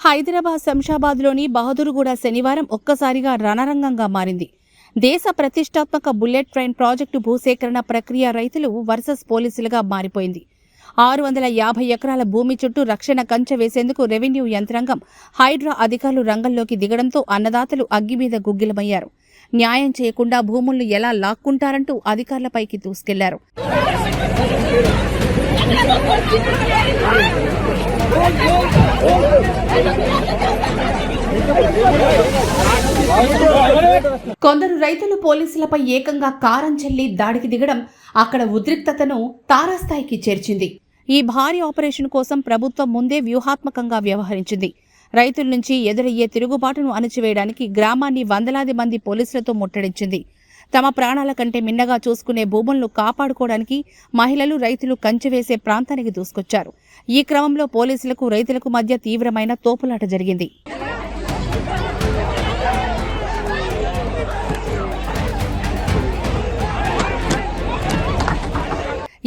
హైదరాబాద్ శంషాబాద్లోని బహదూర్గూడ శనివారం ఒక్కసారిగా రణరంగంగా మారింది. దేశ ప్రతిష్టాత్మక బుల్లెట్ ట్రైన్ ప్రాజెక్టు భూసేకరణ ప్రక్రియ రైతులు వర్సెస్ పోలీసులుగా మారిపోయింది. 650 ఎకరాల భూమి చుట్టూ రక్షణ కంచె వేసేందుకు రెవెన్యూ యంత్రాంగం, హైడ్రా అధికారులు రంగంలోకి దిగడంతో అన్నదాతలు అగ్గిమీద గుగ్గిలమయ్యారు. న్యాయం చేయకుండా భూములను ఎలా లాక్కుంటారంటూ అధికారులపైకి దూసుకెళ్లారు. కొందరు రైతులు పోలీసులపై ఏకంగా కారం చెల్లి దాడికి దిగడం అక్కడ ఉద్రిక్తతను తారాస్థాయికి చేర్చింది. ఈ భారీ ఆపరేషన్ కోసం ప్రభుత్వం ముందే వ్యూహాత్మకంగా వ్యవహరించింది. రైతుల నుంచి ఎదురయ్యే తిరుగుబాటును అణచివేయడానికి గ్రామాన్ని వందలాది మంది పోలీసులతో ముట్టడించింది. తమ ప్రాణాల కంటే మిన్నగా చూసుకునే భూములను కాపాడుకోవడానికి మహిళలు, రైతులు కంచె వేసే ప్రాంతానికి దూసుకొచ్చారు. ఈ క్రమంలో పోలీసులకు, రైతులకు మధ్య తీవ్రమైన తోపులాట జరిగింది.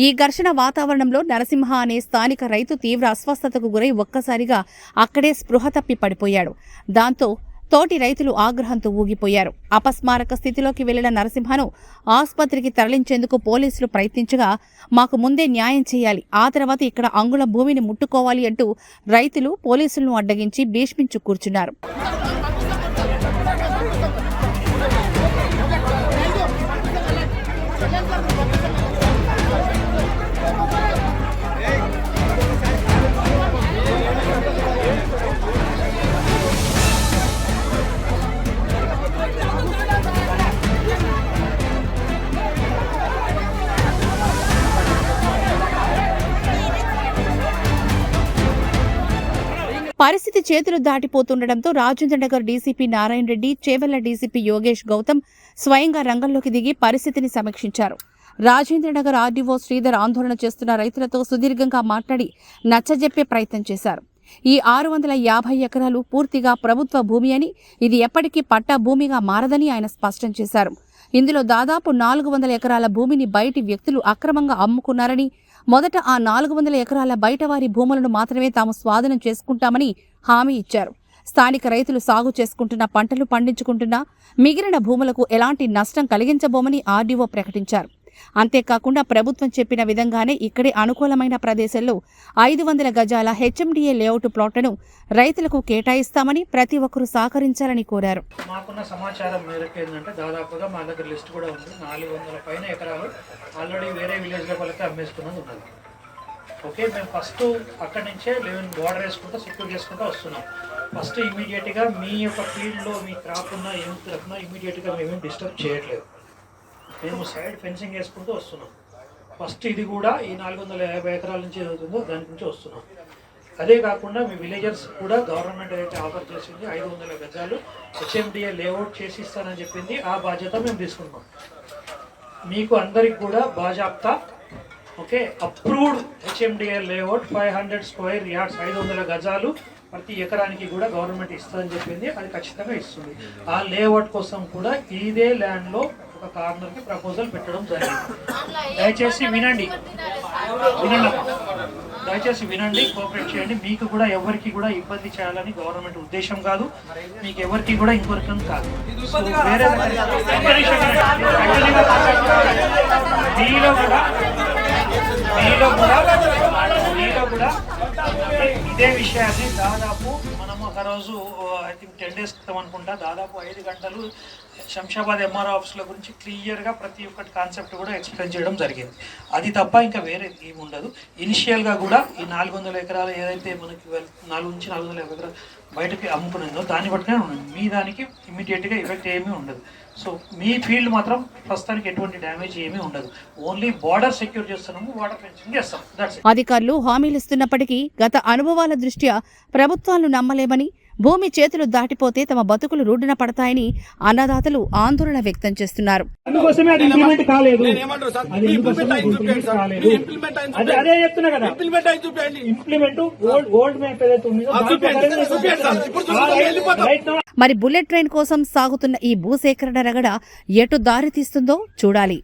ఈ ఘర్షణ వాతావరణంలో నరసింహ అనే స్థానిక రైతు తీవ్ర అస్వస్థతకు గురై ఒక్కసారిగా అక్కడే స్పృహ తప్పి పడిపోయాడు. దాంతో తోటి రైతులు ఆగ్రహంతో ఊగిపోయారు. అపస్మారక స్థితిలోకి వెళ్లిన నరసింహను ఆసుపత్రికి తరలించేందుకు పోలీసులు ప్రయత్నించగా, మాకు ముందే న్యాయం చేయాలి, ఆ తర్వాత ఇక్కడ అంగుళం భూమిని ముట్టుకోవాలి అంటూ రైతులు పోలీసులను అడ్డగించి భీష్మించు కూర్చున్నారు. పరిస్థితి చేతులు దాటిపోతుండటంతో రాజేంద్రనగర్ డీసీపీ నారాయణ రెడ్డి, చేవెళ్ల డీసీపీ యోగేష్ గౌతమ్ స్వయంగా రంగంలోకి దిగి పరిస్థితిని సమీక్షించారు. రాజేంద్రనగర్ ఆర్డీఓ శ్రీధర్ ఆందోళన చేస్తున్న రైతులతో సుదీర్ఘంగా మాట్లాడి నచ్చజెప్పే ప్రయత్నం చేశారు. ఈ 650 ఎకరాలు పూర్తిగా ప్రభుత్వ భూమి అని, ఇది ఎప్పటికీ పట్టా భూమిగా మారదని ఆయన స్పష్టం చేశారు. ఇందులో దాదాపు 400 ఎకరాల భూమిని బయటి వ్యక్తులు అక్రమంగా అమ్ముకున్నారని, మొదట ఆ 400 ఎకరాల బయటవారి భూములను మాత్రమే తాము స్వాధీనం చేసుకుంటామని హామీ ఇచ్చారు. స్థానిక రైతులు సాగు చేసుకుంటున్న పంటలు పండించుకుంటున్నా మిగిలిన భూములకు ఎలాంటి నష్టం కలిగించబోమని ఆర్డీఓ ప్రకటించారు. అంతేకాకుండా ప్రభుత్వం చెప్పిన విధంగానే ఇక్కడే అనుకూలమైన ప్రదేశంలో 500 గజాల హెచ్ఎండిఏ లేఅవుట్ ప్లాట్లను రైతులకు కేటాయిస్తామని ప్రతి ఒక్కరూ సహకరించాలని కోరారు. మాకున్న సమాచారం మేరకు ఏంటంటే దాదాపుగా మా దగ్గర లిస్ట్ కూడా ఉంది. 400 పైన ఎకరాలు ఆల్రెడీ వేరే విలేజ్ల వాళ్ళకి అమ్మేసుకున్నది ఉన్నది. ఓకే, మేము ఫస్ట్ అక్కడి నుంచే బోర్డర్ వేసుకుంటూ సెక్యూర్ చేసుకుంటూ వస్తున్నాం. ఫస్ట్ ఇమీడియట్గా మీ యొక్క ఫీల్డ్లో మీ క్రాప్ ఉన్నా ఏం తరఫున ఇమీడియట్గా మేమేం డిస్టర్బ్ చేయట్లేదు. మేము సైడ్ ఫెన్సింగ్ వేసుకుంటూ వస్తున్నాం. ఫస్ట్ ఇది కూడా ఈ 450 ఎకరాల నుంచి ఏదవుతుందో దాని నుంచి వస్తున్నాం. అదే కాకుండా మీ విలేజర్స్ కూడా గవర్నమెంట్ అయితే ఆఫర్ చేసింది 500 గజాలు హెచ్ఎండిఏ లేఅవుట్ చేసి ఇస్తానని చెప్పింది. ఆ బాధ్యత మేము తీసుకుంటాం. మీకు అందరికి కూడా బాజాప్తా okay approved HMDA layout 500 square yards 500 గజాలు ప్రతి ఎకరానికి కూడా గవర్నమెంట్ ఇస్తుందని చెప్పింది. అది ఖచ్చితంగా ఇస్తుంది. ఆ లేఅవుట్ కోసం కూడా ఇదే ల్యాండ్లో ఒక కార్నర్కి ప్రపోజల్ పెట్టడం జరిగింది. దయచేసి వినండి, దయచేసి వినండి, కోఆపరేట్ చేయండి. మీకు కూడా ఎవరికి కూడా ఇబ్బంది చేయాలని గవర్నమెంట్ ఉద్దేశం కాదు. మీకు ఎవరికి కూడా ఇంకొకరికం కాదు. వేరే మీలో కూడా ఇదే విషయాన్ని దాదాపు మనము ఒక రోజు ఐ థింక్ 10 days క్రితం అనుకుంటా దాదాపు 5 గంటలు శంషాబాద్ ఎంఆర్ఓ ఆఫీస్ల గురించి క్లియర్గా ప్రతి ఒక్కటి కాన్సెప్ట్ కూడా ఎక్స్ప్లెయిన్ చేయడం జరిగింది. అది తప్ప ఇంకా వేరే ఏమి ఉండదు. ఇనిషియల్గా కూడా ఈ 400 ఎకరాలు ఏదైతే మనకి 4 నుంచి 450 ఎకరాలు బయటకి అమ్ముకునేదో దాన్ని బట్టినే ఉండదు. మీ దానికి ఇమీడియట్గా ఎఫెక్ట్ ఏమీ ఉండదు. సో మీ ఫీల్డ్ మాత్రం ప్రస్తుతానికి ఎటువంటి డ్యామేజ్ ఏమీ ఉండదు. ఓన్లీ బార్డర్ సెక్యూర్ చేస్తున్నాము, వాటర్ ఫెన్సింగ్ చేస్తాం. అధికారులు హామీలు ఇస్తున్నప్పటికీ గత అనుభవాల దృష్ట్యా ప్రభుత్వాలను నమ్మలేమని, భూమి చేతులు దాటిపోతే తమ బతుకులు రూఢిన పడతాయని అన్నదాతలు ఆందోళన వ్యక్తం చేస్తున్నారు. మరి బుల్లెట్ ట్రైన్ కోసం సాగుతున్న ఈ భూసేకరణ రగడ ఎటు దారి తీస్తుందో చూడాలి.